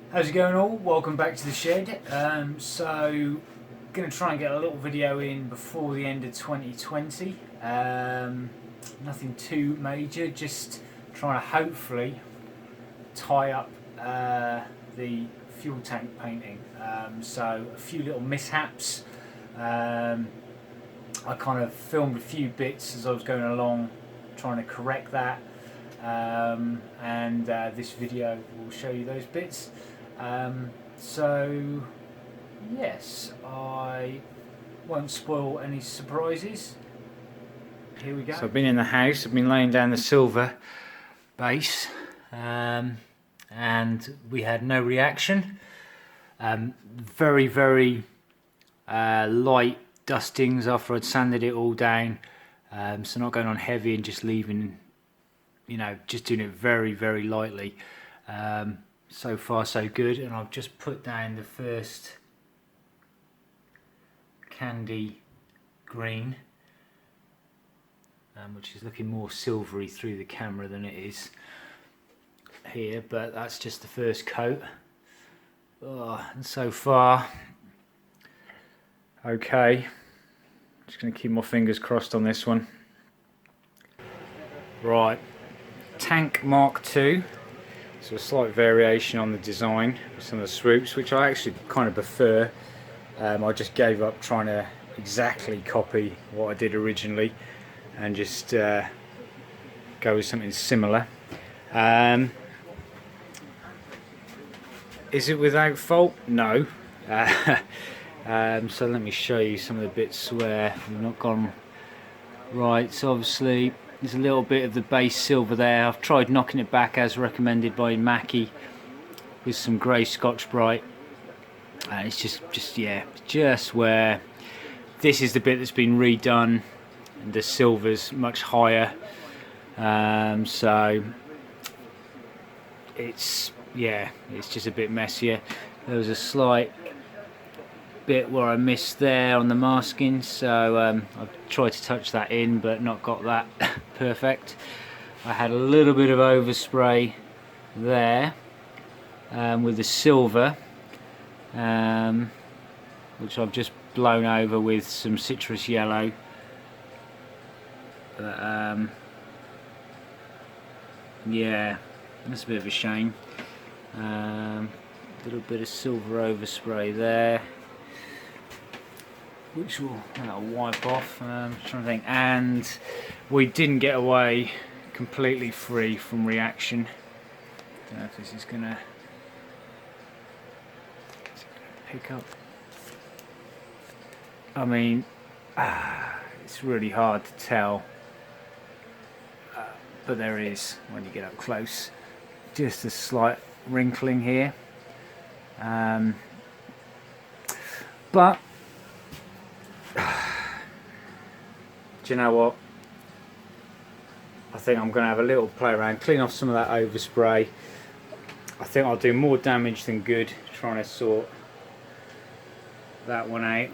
How's it going all? Welcome back to the shed. Going to try and get a little video in before the end of 2020. Nothing too major, just trying to hopefully tie up the fuel tank painting. So a few little mishaps. I kind of filmed a few bits as I was going along, trying to correct that. This video will show you those bits. Yes, I won't spoil any surprises. Here we go. So I've been in the house, I've been laying down the silver base, and we had no reaction. Very light dustings after I'd sanded it all down, so not going on heavy and just leaving, just doing it very lightly. So far so good, and I've just put down the first candy green, which is looking more silvery through the camera than it is here, but that's just the first coat. And so far okay. Just going to keep my fingers crossed on this one. Right, tank Mark II. So a slight variation on the design with some of the swoops, which I actually kind of prefer. I just gave up trying to exactly copy what I did originally and just go with something similar. Is it without fault? No. So let me show you some of the bits where we've not gone right. So obviously there's a little bit of the base silver there. I've tried knocking it back as recommended by Mackie with some grey Scotch-Brite. It's just where this is the bit that's been redone, and the silver's much higher. So it's just a bit messier. There was a slight bit where I missed there on the masking, so I've tried to touch that in but not got that perfect. I had a little bit of overspray there with the silver, which I've just blown over with some citrus yellow. But, yeah, that's a bit of a shame. A little bit of silver overspray there, which that'll wipe off. I'm trying to think, and we didn't get away completely free from reaction. Don't know if this is gonna pick up. I mean, it's really hard to tell, but there is when you get up close. Just a slight wrinkling here, but do you know what? I think I'm going to have a little play around, clean off some of that overspray. I think I'll do more damage than good trying to sort that one out.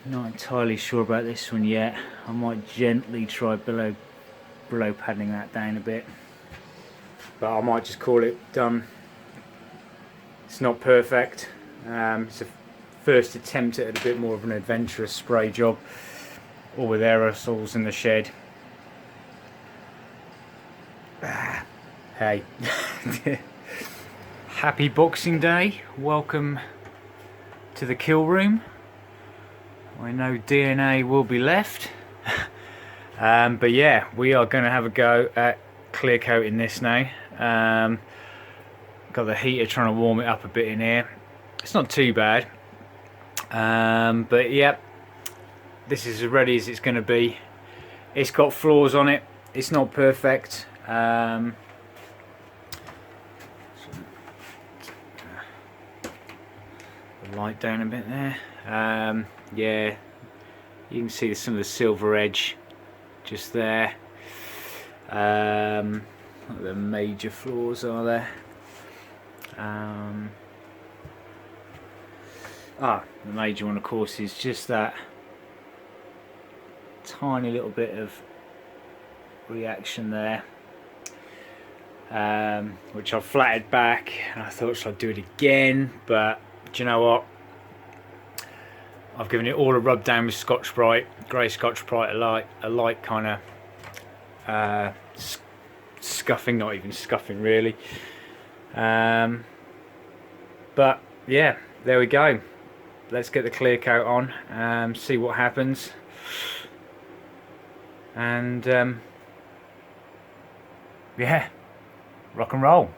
Not entirely sure about this one yet. I might gently try below padding that down a bit, but I might just call it done. It's not perfect. It's a first attempt at a bit more of an adventurous spray job, all with aerosols in the shed. Hey. Happy Boxing Day. Welcome to the kill room. I know DNA will be left. But yeah, we are going to have a go at clear coating this now. Got the heater trying to warm it up a bit in here. It's not too bad. But yeah, this is as ready as it's going to be. It's got flaws on it. It's not perfect. The light down a bit there. Yeah, you can see some of the silver edge just there. What the major flaws are there? The major one, of course, is just that tiny little bit of reaction there. which I flatted back, and I thought, should I do it again? But do you know what? I've given it all a rub down with Scotch-Brite, grey Scotch-Brite, a light kind of scuffing, not even scuffing really. But yeah, there we go. Let's get the clear coat on, see what happens, and yeah, rock and roll.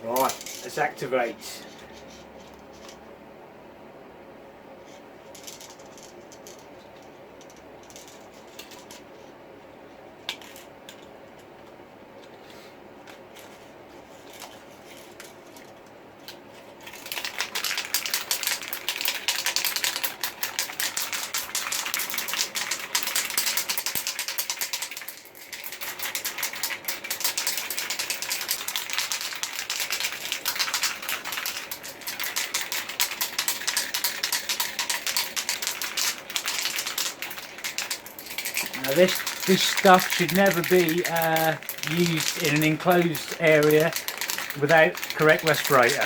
Right, let's activate. Now this stuff should never be used in an enclosed area without correct respirator.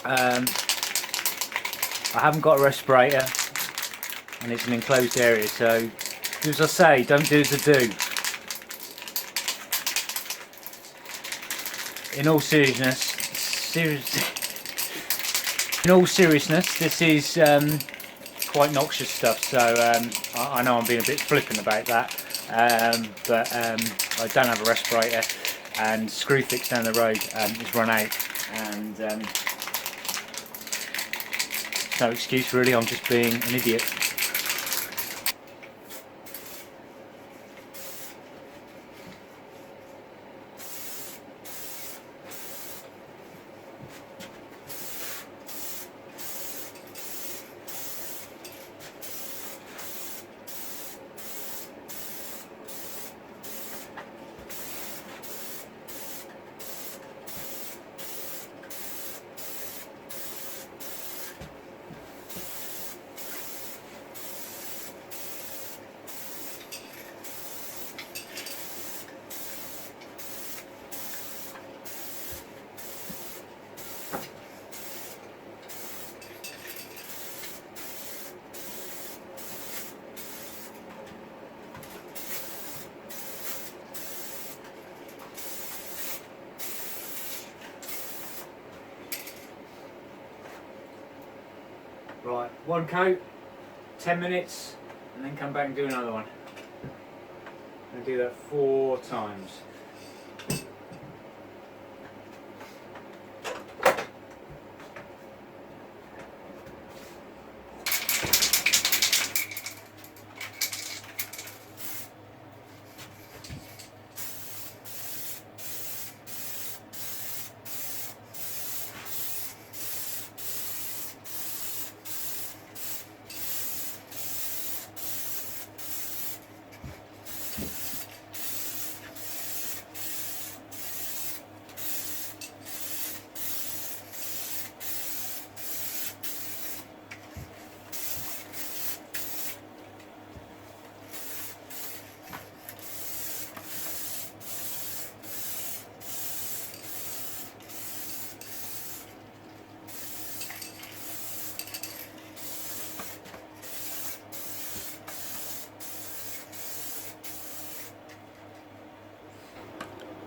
I haven't got a respirator and it's an enclosed area, so do as I say, don't do as I do. In all seriousness, this is quite noxious stuff, so I know I'm being a bit flippant about that, but I don't have a respirator, and Screwfix down the road is run out, and no excuse really, I'm just being an idiot. Right, one coat, 10 minutes, and then come back and do another one. And do that 4 times.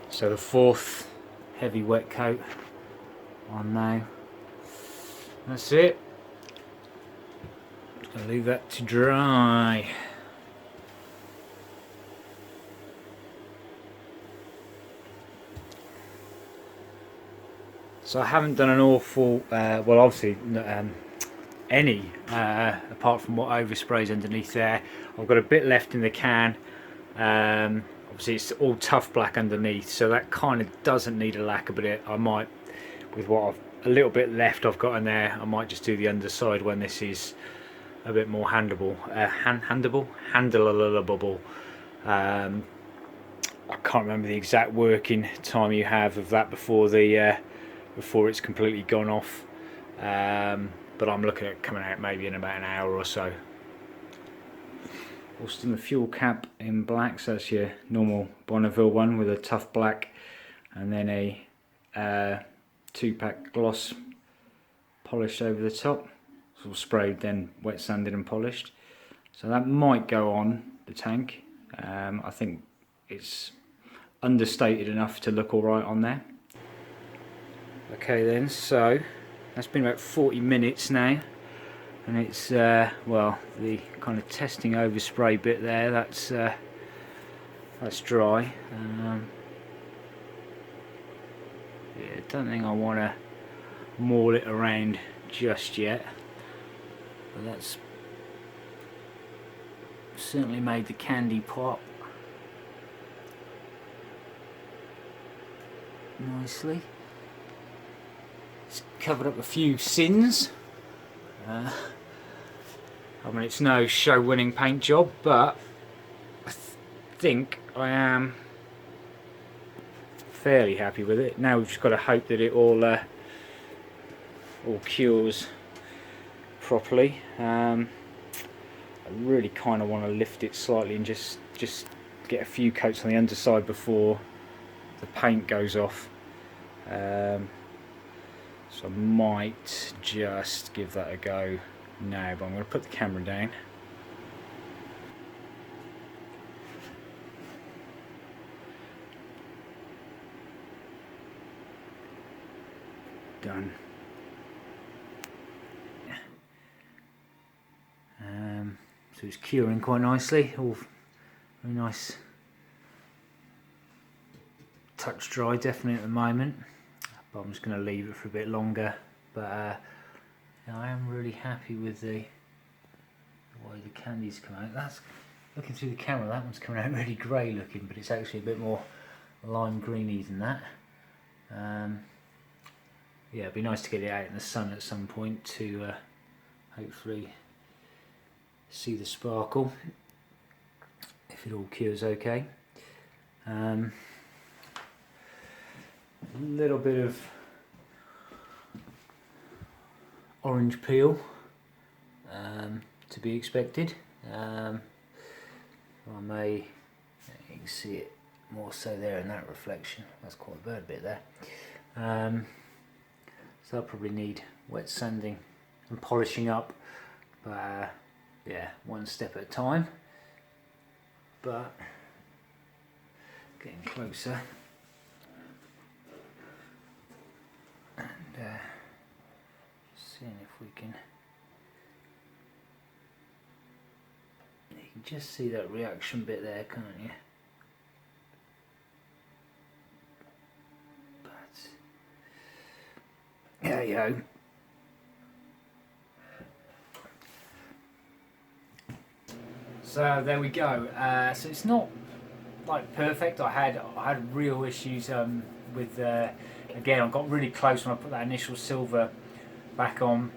So the 4th heavy wet coat on now. That's it. Just gonna leave that to dry. So I haven't done an awful, well obviously any, apart from what oversprays underneath there. I've got a bit left in the can. Obviously it's all tough black underneath, so that kind of doesn't need a lacquer, but I might, with what a little bit left I've got in there, I might just do the underside when this is a bit more handleable. I can't remember the exact working time you have of that before it's completely gone off, but I'm looking at coming out maybe in about an hour or so. Also, the fuel cap in black, so that's your normal Bonneville one with a tough black, and then a 2-pack gloss polished over the top. It's all sprayed, then wet sanded and polished. So that might go on the tank. I think it's understated enough to look alright on there. Okay then, so that's been about 40 minutes now, and it's well, the kind of testing overspray bit there, that's dry. Yeah, don't think I want to maul it around just yet, but that's certainly made the candy pop nicely. It's covered up a few sins. I mean, it's no show-winning paint job, but I think I am fairly happy with it. Now we've just got to hope that it all cures properly. I really kind of want to lift it slightly and just get a few coats on the underside before the paint goes off. So I might just give that a go now, but I'm going to put the camera down. Done. So it's curing quite nicely, all very nice, touch dry definitely at the moment, but I'm just going to leave it for a bit longer. But I am really happy with the way the candy's come out. That's, looking through the camera, that one's coming out really grey looking, but it's actually a bit more lime greeny than that. Yeah, it'd be nice to get it out in the sun at some point to hopefully see the sparkle, if it all cures okay. A little bit of orange peel to be expected. I may, you can see it more so there in that reflection. That's quite a bird bit there. So I'll probably need wet sanding and polishing up, but yeah, one step at a time. But getting closer, and seeing if we can. You can just see that reaction bit there, can't you? There you go. So there we go. So it's not like perfect. I had real issues with again, I got really close when I put that initial silver back on,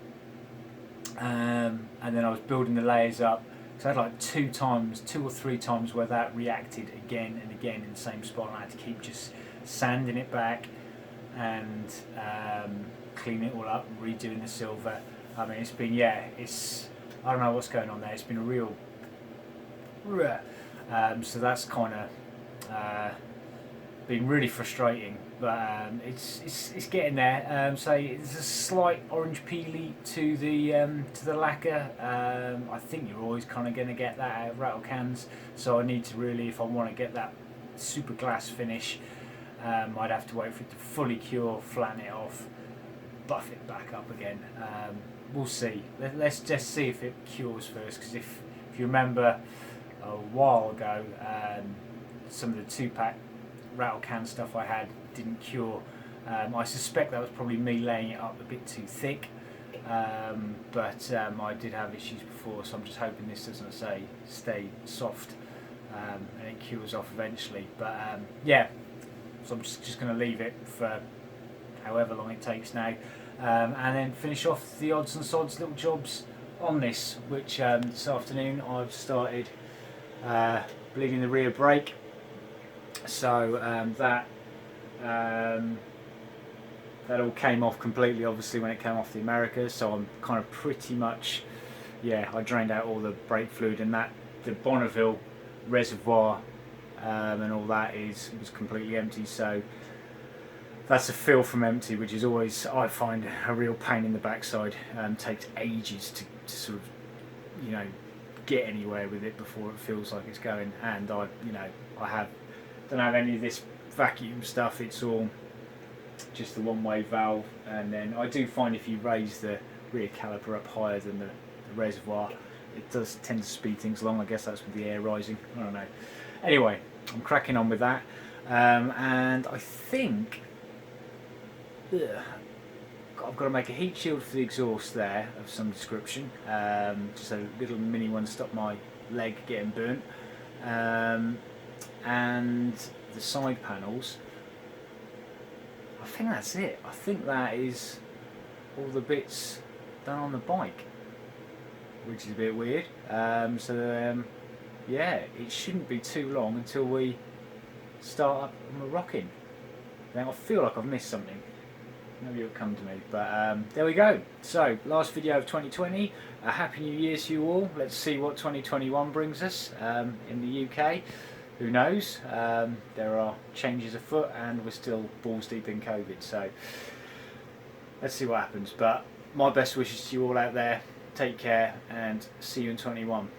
and then I was building the layers up. So I had like 2 or 3 times where that reacted again and again in the same spot, and I had to keep just sanding it back and clean it all up, redoing the silver. I mean, it's been, yeah, it's, I don't know what's going on there. It's been a real, so that's kind of been really frustrating, but it's getting there. So there's a slight orange peely to the lacquer. I think you're always kind of going to get that out of rattle cans. So I need to really, if I want to get that super glass finish, I'd have to wait for it to fully cure, flatten it off, buff it back up again. We'll see. Let's just see if it cures first, because if you remember a while ago, some of the 2-pack rattle can stuff I had didn't cure. I suspect that was probably me laying it up a bit too thick, but I did have issues before, so I'm just hoping this doesn't stay soft and it cures off eventually. But yeah, so I'm just going to leave it for however long it takes now, and then finish off the odds and sods little jobs on this, which this afternoon I've started bleeding the rear brake. So that all came off completely, obviously, when it came off the America. So I'm kind of pretty much, yeah, I drained out all the brake fluid, and that the Bonneville reservoir and all that was completely empty. So that's a fill from empty, which is always, I find, a real pain in the backside. Takes ages to sort of, you know, get anywhere with it before it feels like it's going. And I don't have any of this vacuum stuff. It's all just the one-way valve, and then I do find if you raise the rear caliper up higher than the reservoir, it does tend to speed things along. I guess that's with the air rising. I don't know. Anyway, I'm cracking on with that, and I think I've got to make a heat shield for the exhaust there of some description, just a little mini one to stop my leg getting burnt, and the side panels. I think that's it. I think that is all the bits done on the bike, which is a bit weird. Yeah, it shouldn't be too long until we start up and we're rocking. Then I feel like I've missed something. Maybe it'll come to me, but there we go. So, last video of 2020. A happy New Year to you all. Let's see what 2021 brings us in the UK. Who knows? There are changes afoot, and we're still balls deep in COVID. So let's see what happens. But my best wishes to you all out there. Take care, and see you in 21.